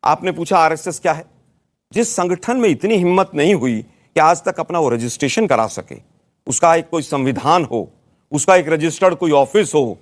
आपने पूछा आरएसएस क्या है। जिस संगठन में इतनी हिम्मत नहीं हुई कि आज तक अपना वो रजिस्ट्रेशन करा सके, उसका एक कोई संविधान हो, उसका एक रजिस्टर्ड कोई ऑफिस हो,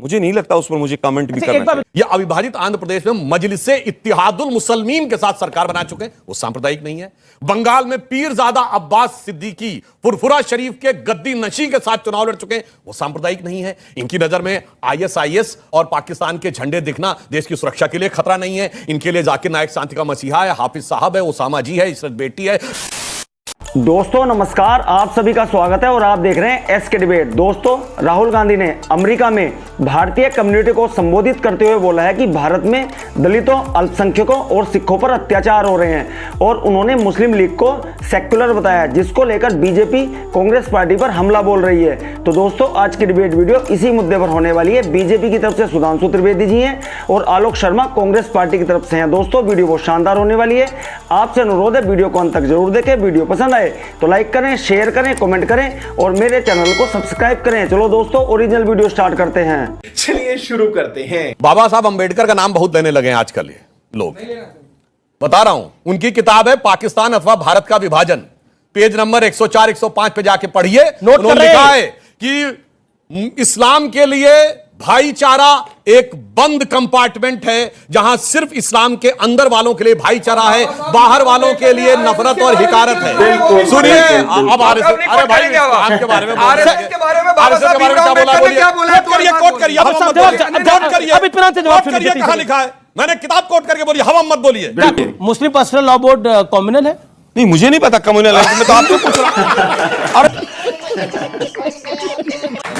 मुझे नहीं लगता उस पर मुझे कमेंट भी करना चाहिए। ये अविभाजित आंध्र प्रदेश में मजलिसे इत्तिहादुल मुसलमीन के साथ सरकार बना चुके हैं, वो सांप्रदायिक नहीं है। बंगाल में पीरजादा अब्बास सिद्दीकी फुरफुरा शरीफ के गद्दी नशी के साथ चुनाव लड़ चुके हैं, वो सांप्रदायिक नहीं है। इनकी नजर में आईएसआईएस और पाकिस्तान के झंडे दिखना देश की सुरक्षा के लिए खतरा नहीं है। इनके लिए जाकिर नायक शांति का मसीहा है, हाफिज साहब है, ओसामा जी है, इशरत बेटी है। दोस्तों नमस्कार, आप सभी का स्वागत है और आप देख रहे हैं एसके डिबेट। दोस्तों, राहुल गांधी ने अमेरिका में भारतीय कम्युनिटी को संबोधित करते हुए बोला है कि भारत में दलितों, अल्पसंख्यकों और सिखों पर अत्याचार हो रहे हैं और उन्होंने मुस्लिम लीग को सेक्युलर बताया, जिसको लेकर बीजेपी कांग्रेस पार्टी पर हमला बोल रही है। तो दोस्तों, आज की डिबेट वीडियो इसी मुद्दे पर होने वाली है। बीजेपी की तरफ से सुधांशु त्रिवेदी जी हैं और आलोक शर्मा कांग्रेस पार्टी की तरफ से हैं। दोस्तों, वीडियो बहुत शानदार होने वाली है। आपसे अनुरोध है वीडियो को अंत तक जरूर देखें। वीडियो पसंद आए तो लाइक करें, शेयर करें, कमेंट करें और मेरे चैनल को सब्सक्राइब करें। चलो दोस्तों, ओरिजिनल वीडियो स्टार्ट करते हैं। चलिए शुरू करते हैं। बाबा साहब अंबेडकर का नाम बहुत लेने लगे हैं आजकल ये लोग, बता रहा हूं। उनकी किताब है पाकिस्तान अथवा भारत का विभाजन, पेज नंबर 104 105 पे जाके पढ़िए। उन्होंने लिखा है कि इस्लाम के लिए भाईचारा एक बंद कंपार्टमेंट है, जहां सिर्फ इस्लाम के अंदर वालों के लिए भाईचारा है, बाहर वालों के लिए नफरत और हिकारत है। सुनिए अब आरएसएस, अरे भाई इस्लाम के बारे में आरएसएस के बारे में बाबा साहब क्या बोला, कोट करिए, अब इत्मीनान से जवाब सुनिए। कहां लिखा है? मैंने किताब कोट करके बोली, हवा मत बोलिए। मुस्लिम पर्सनल लॉ बोर्ड कम्युनल है? नहीं, मुझे नहीं पता कम्युनल है, मैं तो आपसे पूछ रहा हूं।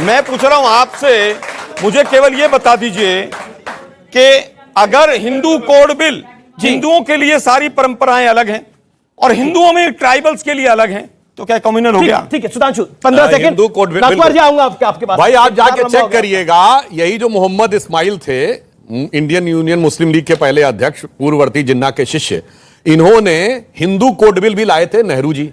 मैं पूछ रहा हूं आपसे, मुझे केवल ये बता दीजिए कि अगर हिंदू कोड बिल हिंदुओं के लिए सारी परंपराएं अलग हैं और हिंदुओं में ट्राइबल्स के लिए अलग हैं, तो क्या कम्युनल हो गया? ठीक है Sudhanshu, 15 second Hindu code bill आऊंगा आपके पास। भाई आप जाके चेक करिएगा, यही जो मोहम्मद इस्माइल थे, इंडियन यूनियन मुस्लिम लीग के पहले अध्यक्ष, पूर्ववर्ती जिन्ना के शिष्य, इन्होंने हिंदू कोड बिल भी लाए थे नेहरू जी,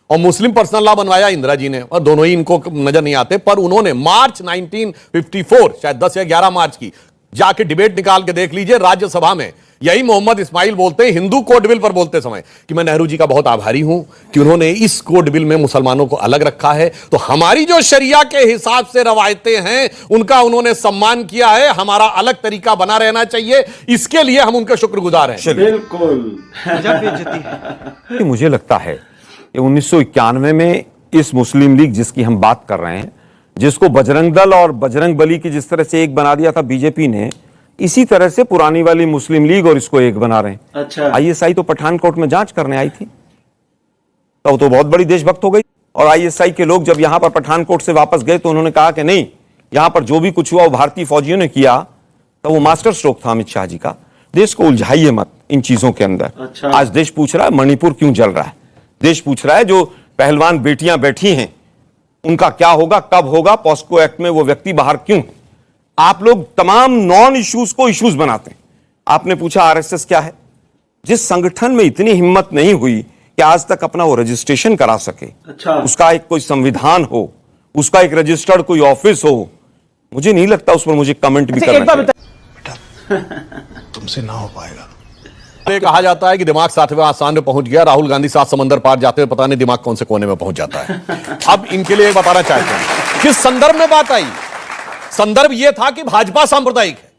और मुस्लिम पर्सनल लॉ बनवाया इंदिरा जी ने, और दोनों ही इनको नजर नहीं आते। पर उन्होंने मार्च 1954, शायद 10 या 11 मार्च की, जाके डिबेट निकाल के देख लीजिए राज्यसभा में, यही मोहम्मद इस्माइल बोलते हैं हिंदू कोड बिल पर बोलते समय कि मैं नेहरू जी का बहुत आभारी हूं कि उन्होंने इस कोड बिल में मुसलमानों को अलग रखा है। तो हमारी जो शरिया के हिसाब से रवायतें हैं उनका उन्होंने सम्मान किया है, हमारा अलग तरीका बना रहना चाहिए, इसके लिए हम उनके शुक्रगुजार हैं। बिल्कुल। मुझे लगता है कि 1991 में इस मुस्लिम लीग जिसकी हम बात कर रहे हैं, जिसको बजरंग दल और बजरंग बली की जिस तरह से एक बना दिया था बीजेपी ने, इसी तरह से पुरानी वाली मुस्लिम लीग और इसको एक बना रहे हैं। अच्छा। आईएसआई तो पठानकोट में जांच करने आई थी, तो बहुत बड़ी देशभक्त हो गई। और आईएसआई के लोग जब यहां पर पठानकोट से वापस गए तो उन्होंने कहा कि नहीं, यहां पर जो भी कुछ हुआ वो भारतीय फौजियों ने किया, तो वो मास्टर स्ट्रोक था अमित शाह जी का। देश को उलझाइए मत इन चीजों के अंदर। अच्छा। आज देश पूछ रहा है मणिपुर क्यों जल रहा है, देश पूछ रहा है जो पहलवान बेटियां बैठी हैं उनका क्या होगा, कब होगा, पॉस्को एक्ट में वो व्यक्ति बाहर क्यों है। आप लोग तमाम नॉन इश्यूज को इश्यूज बनाते हैं। आपने पूछा आरएसएस क्या है। जिस संगठन में इतनी हिम्मत नहीं हुई कि आज तक अपना वो रजिस्ट्रेशन करा सके, अच्छा, उसका एक कोई संविधान हो, उसका एक रजिस्टर्ड कोई ऑफिस हो, मुझे नहीं लगता उस पर मुझे कमेंट भी करना चाहिए। तुमसे ना हो पाएगा। कहा जाता है कि दिमाग 7वें आसमान में पहुंच गया, राहुल गांधी 7 समंदर पार जाते हुए पता नहीं दिमाग कौन से कोने में पहुंच जाता है। अब इनके लिए बताना चाहते हैं किस संदर्भ में बात आई। संदर्भ यह था कि भाजपा सांप्रदायिक है।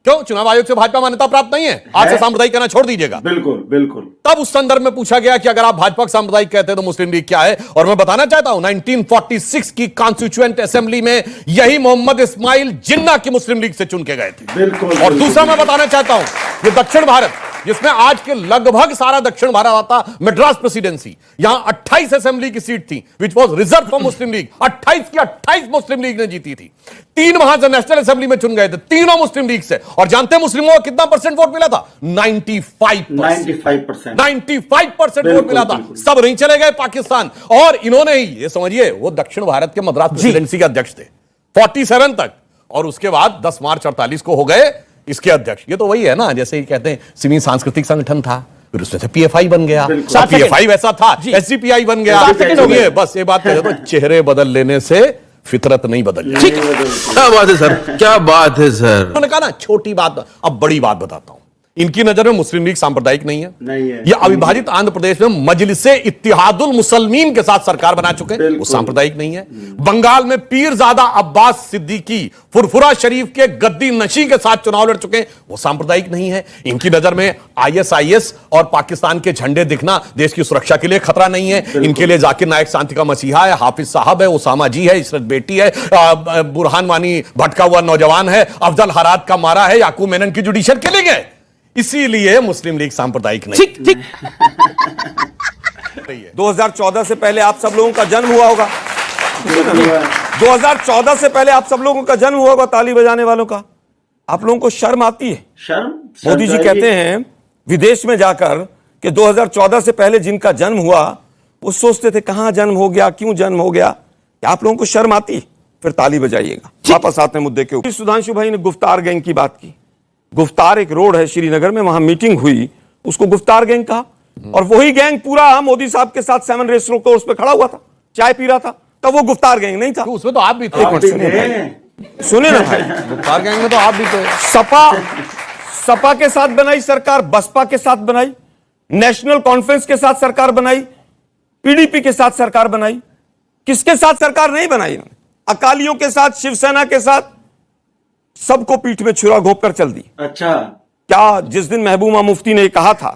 क्यों? चुनाव आयोग से भाजपा मान्यता प्राप्त नहीं है, आज से सांप्रदायिक कहना छोड़ दीजिएगा। बिल्कुल बिल्कुल। तब उस संदर्भ में पूछा गया कि अगर आप भाजपा को सांप्रदायिक कहते हैं तो मुस्लिम लीग क्या है। और मैं बताना चाहता हूं 1946 की कॉन्स्टिट्यूएंट असेंबली में यही मोहम्मद इस्माइल जिन्ना की मुस्लिम लीग से चुन के गए थे। बिल्कुल। और दूसरा मैं बताना चाहता हूं, ये दक्षिण भारत, जिसमें आज के लगभग सारा दक्षिण भारत आता, मद्रास प्रेसिडेंसी, यहां 28 असेंबली की सीट थी which was reserve for Muslim league. 28 की 28 मुस्लिम लीग ने जीती थी। 3 वहां से नेशनल असेंबली में चुन गए थे, तीनों मुस्लिम लीग से। और जानते हैं मुस्लिमों को कितना परसेंट वोट मिला था? 95% वोट मिला था। सब नहीं चले गए पाकिस्तान। और इन्होंने ही, ये समझिए, वो दक्षिण भारत के मद्रास प्रेसिडेंसी के अध्यक्ष थे 47 तक, और उसके बाद 10 मार्च 48 को हो गए इसके अध्यक्ष। ये तो वही है ना, जैसे कहते हैं सिमी सांस्कृतिक संगठन था, फिर उसमें से पीएफआई बन गया, पीएफआई वैसा था, एसडीपीआई बन गया। बस ये बात कह, तो चेहरे बदल लेने से फितरत नहीं बदल जाती। क्या बात है सर, क्या बात है सर। उन्होंने कहा ना छोटी बात, अब बड़ी बात बताता हूं। इनकी नजर में मुस्लिम लीग सांप्रदायिक नहीं है। नहीं है। ये अविभाजित आंध्र प्रदेश में मजलिसे इत्तिहादुल मुसलमीन के साथ सरकार बना चुके हैं, वो सांप्रदायिक नहीं है। बंगाल में पीरजादा अब्बास सिद्दीकी फुरफुरा शरीफ के गद्दी नशी के साथ चुनाव लड़ चुके हैं, वो सांप्रदायिक नहीं है। इनकी नजर में आईएसआईएस और पाकिस्तान के झंडे दिखना देश की सुरक्षा के लिए खतरा नहीं है। इनके लिए जाकिर नायक शांति का मसीहा है, हाफिज साहब है, उसामा जी है, इशरत बेटी है, बुरहान वानी भटका हुआ नौजवान है, अफजल हरात का मारा है, याकूब मेनन की जुडिशियल किलिंग है। इसीलिए मुस्लिम लीग सांप्रदायिक नहीं। ठीक ठीक 2014 से पहले आप सब लोगों का जन्म हुआ होगा। 2014 से पहले आप सब लोगों का जन्म हुआ होगा ताली बजाने वालों का। आप लोगों को शर्म आती है? शर्म मोदी जी कहते हैं विदेश में जाकर कि 2014 से पहले जिनका जन्म हुआ वो सोचते थे कहां जन्म हो गया, क्यों जन्म हो गया। क्या आप लोगों को शर्म आती है? फिर ताली बजाइएगा। वापस आते हैं मुद्दे के ऊपर। सुधांशु भाई ने गुफ्तार गैंग की बात की। गुफ्तार एक रोड है श्रीनगर में, वहां मीटिंग हुई, उसको गुफ्तार गैंग कहा। और वही गैंग पूरा मोदी साहब के साथ 7 रेस्टोरेंट कोर्स पे खड़ा हुआ था, चाय पी रहा था, तब वो गुफ्तार गैंग नहीं था। तो उसमें तो आप भी थे। एक मिनट सुनिए ना भाई। गुफ्तार गैंग में तो आप भी थे। सपा के साथ बनाई सरकार, बसपा के साथ बनाई, नेशनल कॉन्फ्रेंस के साथ सरकार बनाई, पीडीपी के साथ सरकार बनाई। किसके साथ सरकार नहीं बनाई इन्होंने? अकालियों के साथ, शिवसेना के साथ, सबको पीठ में छुरा घोंप कर चल दी। अच्छा, क्या जिस दिन महबूबा मुफ्ती ने कहा था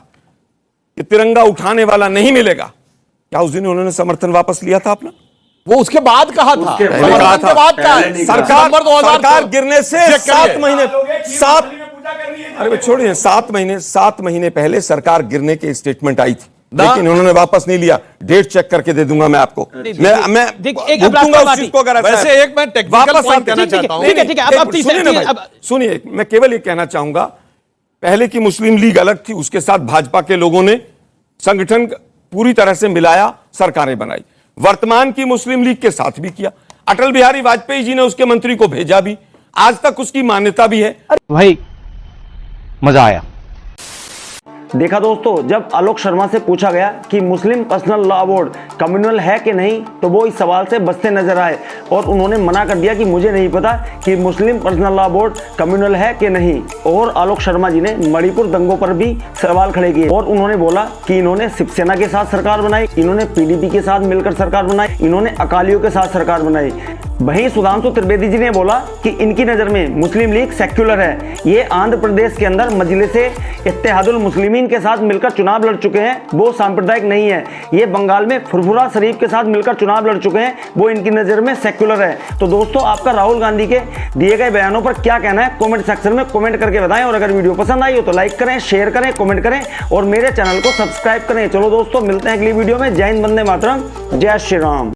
कि तिरंगा उठाने वाला नहीं मिलेगा, क्या उस दिन उन्होंने समर्थन वापस लिया था अपना? वो उसके बाद कहा था। उसके पहले कहा था। के बाद कहा है। सरकार गिरने से चेक करिए। 7 महीने अरे छोड़िए 7 महीने पहले सरकार गिरने की स्टेटमेंट आई थी, लेकिन उन्होंने वापस नहीं लिया। डेट चेक करके दे दूंगा मैं आपको। मैं भुगतूंगा उस चीज को अगर ऐसा है। वैसे एक मैं टेक्निकल वापस पॉइंट कहना चाहता हूं। ठीक है अब सुनिए, मैं केवल ये कहना चाहूंगा, पहले की मुस्लिम लीग अलग थी, उसके साथ भाजपा के लोगों ने संगठन पूरी तरह से मिलाया, सरकारें बनाई। वर्तमान की मुस्लिम लीग के साथ भी किया। अटल बिहारी वाजपेयी जी ने उसके मंत्री को भेजा भी, आज तक उसकी मान्यता भी है। भाई मजा आया। देखा दोस्तों, जब आलोक शर्मा से पूछा गया कि मुस्लिम पर्सनल लॉ बोर्ड कम्युनल है कि नहीं, तो वो इस सवाल से बचते नजर आए और उन्होंने मना कर दिया कि मुझे नहीं पता कि मुस्लिम पर्सनल लॉ बोर्ड कम्युनल है कि नहीं। और आलोक शर्मा जी ने मणिपुर दंगों पर भी सवाल खड़े किए और उन्होंने बोला कि इन्होंने शिवसेना के साथ सरकार बनाई, इन्होंने पीडीपी के साथ मिलकर सरकार बनाई, इन्होंने अकालियों के साथ सरकार बनाई। वहीं सुधांशु त्रिवेदी जी ने बोला कि इनकी नजर में मुस्लिम लीग सेक्युलर है। ये आंध्र प्रदेश के अंदर मजलिसे इत्तेहादुल मुस्लिमीन के साथ मिलकर चुनाव लड़ चुके हैं, वो सांप्रदायिक नहीं है। ये बंगाल में फुरफुरा शरीफ के साथ मिलकर चुनाव लड़ चुके हैं, वो इनकी नजर में सेक्युलर है। तो दोस्तों, आपका राहुल गांधी के दिए गए बयानों पर क्या कहना है, कमेंट सेक्शन में कमेंट करके बताएं। और अगर वीडियो पसंद आई हो तो लाइक करें, शेयर करें, कमेंट करें और मेरे चैनल को सब्सक्राइब करें। चलो दोस्तों, मिलते हैं अगली वीडियो में। जय हिंद, वंदे मातरम, जय श्री राम।